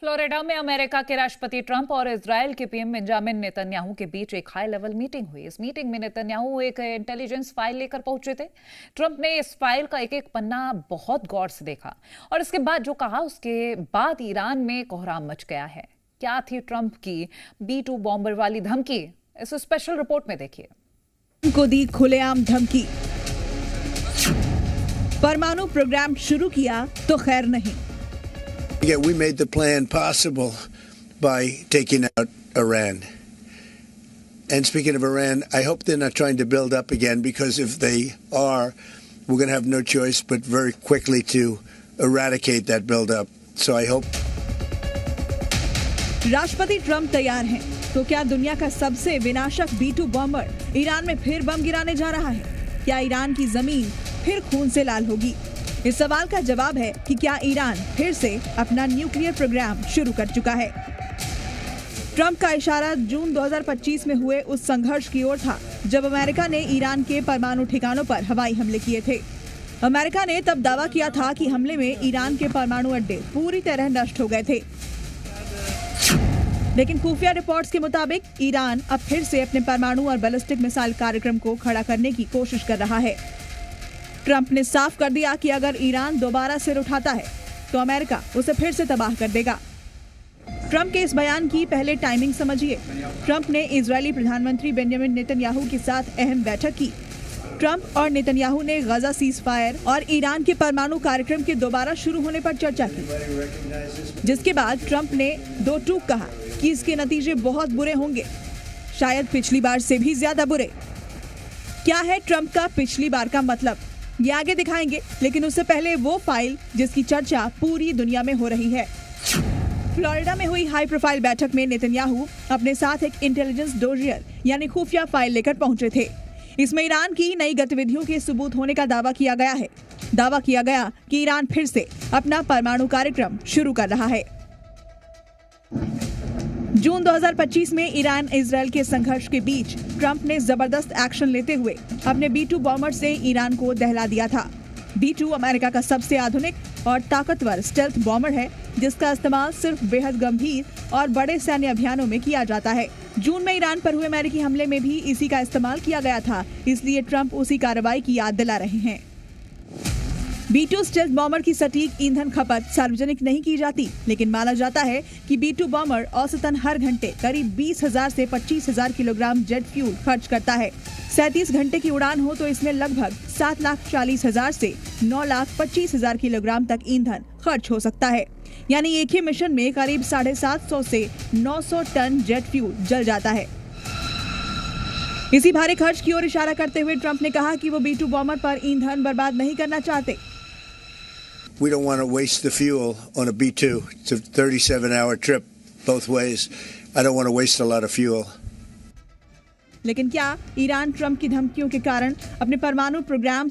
Florida में America के राष्ट्रपति ट्रंप और इजरायल के पीएम बेंजामिन नेतन्याहू के बीच एक हाई लेवल मीटिंग हुई। इस मीटिंग में नेतन्याहू एक इंटेलिजेंस फाइल लेकर पहुंचे थे। ट्रंप ने इस फाइल का एक एक पन्ना बहुत गौर से देखा और इसके बाद जो कहा, उसके बाद ईरान में कोहराम मच गया है। क्या थी ट्रंप की B-2 बॉम्बर वाली धमकी? इस स्पेशल रिपोर्ट में देखिए। को दी खुलेआम धमकी, परमाणु प्रोग्राम शुरू किया तो खैर नहीं। Yeah, we made the plan possible by taking out Iran. And speaking of Iran, I hope they're not trying to build up again, because if they are, we're going to have no choice but very quickly to eradicate that buildup. So I hope. राष्ट्रपति Trump तैयार हैं, तो क्या दुनिया का सबसे विनाशक B-2 bomber Iran में फिर बम गिराने जा रहा है? क्या ईरान की जमीन फिर खून से लाल होगी? इस सवाल का जवाब है कि क्या ईरान फिर से अपना न्यूक्लियर प्रोग्राम शुरू कर चुका है। ट्रंप का इशारा जून 2025 में हुए उस संघर्ष की ओर था जब अमेरिका ने ईरान के परमाणु ठिकानों पर हवाई हमले किए थे। अमेरिका ने तब दावा किया था कि हमले में ईरान के परमाणु अड्डे पूरी तरह नष्ट हो गए थे। लेकिन खुफिया रिपोर्ट्स के मुताबिक ईरान अब फिर से अपने परमाणु और बैलिस्टिक मिसाइल कार्यक्रम को खड़ा करने की कोशिश कर रहा है। ट्रंप ने साफ कर दिया कि अगर ईरान दोबारा सिर उठाता है तो अमेरिका उसे फिर से तबाह कर देगा। ट्रंप के इस बयान की पहले टाइमिंग समझिए। ट्रंप ने इजरायली प्रधानमंत्री बेंजामिन नेतन्याहू के साथ अहम बैठक की। ट्रंप और नेतन्याहू ने गजा सीज फायर और ईरान के परमाणु कार्यक्रम के दोबारा शुरू होने पर चर्चा की, जिसके बाद ट्रंप ने दो टूक कहा कि इसके नतीजे बहुत बुरे होंगे, शायद पिछली बार से भी ज्यादा बुरे। क्या है ट्रंप का पिछली बार का मतलब, ये आगे दिखाएंगे, लेकिन उससे पहले वो फाइल जिसकी चर्चा पूरी दुनिया में हो रही है। फ्लोरिडा में हुई हाई प्रोफाइल बैठक में नेतन्याहू अपने साथ एक इंटेलिजेंस डोजियर यानी खुफिया फाइल लेकर पहुंचे थे। इसमें ईरान की नई गतिविधियों के सबूत होने का दावा किया गया है। दावा किया गया कि ईरान फिर से अपना परमाणु कार्यक्रम शुरू कर रहा है। जून 2025 में ईरान इजरायल के संघर्ष के बीच ट्रंप ने जबरदस्त एक्शन लेते हुए अपने B-2 बॉम्बर से ईरान को दहला दिया था। B-2 अमेरिका का सबसे आधुनिक और ताकतवर स्टेल्थ बॉम्बर है, जिसका इस्तेमाल सिर्फ बेहद गंभीर और बड़े सैन्य अभियानों में किया जाता है। जून में ईरान पर हुए अमेरिकी हमले में भी इसी का इस्तेमाल किया गया था, इसलिए ट्रंप उसी कार्रवाई की याद दिला रहे हैं। B-2 स्टेल्थ बॉम्बर की सटीक ईंधन खपत सार्वजनिक नहीं की जाती, लेकिन माना जाता है कि B-2 बॉम्बर औसतन हर घंटे करीब 20,000 से 25,000 किलोग्राम जेट फ्यूल खर्च करता है। 37 घंटे की उड़ान हो तो इसमें लगभग 7,40,000 से 9,25,000 किलोग्राम तक ईंधन खर्च हो सकता है। यानी एक ही मिशन में करीब 750 से 900 टन जेट फ्यूल जल जाता है। इसी भारी खर्च की ओर इशारा करते हुए ट्रंप ने कहा कि वो B-2 बॉम्बर पर ईंधन बर्बाद नहीं करना चाहते। We don't want to waste the fuel on a B-2. It's a 37-hour trip both ways. I don't want to waste a lot of fuel. लेकिन क्या ईरान ट्रंप की धमकियों के कारण अपने परमाणु प्रोग्राम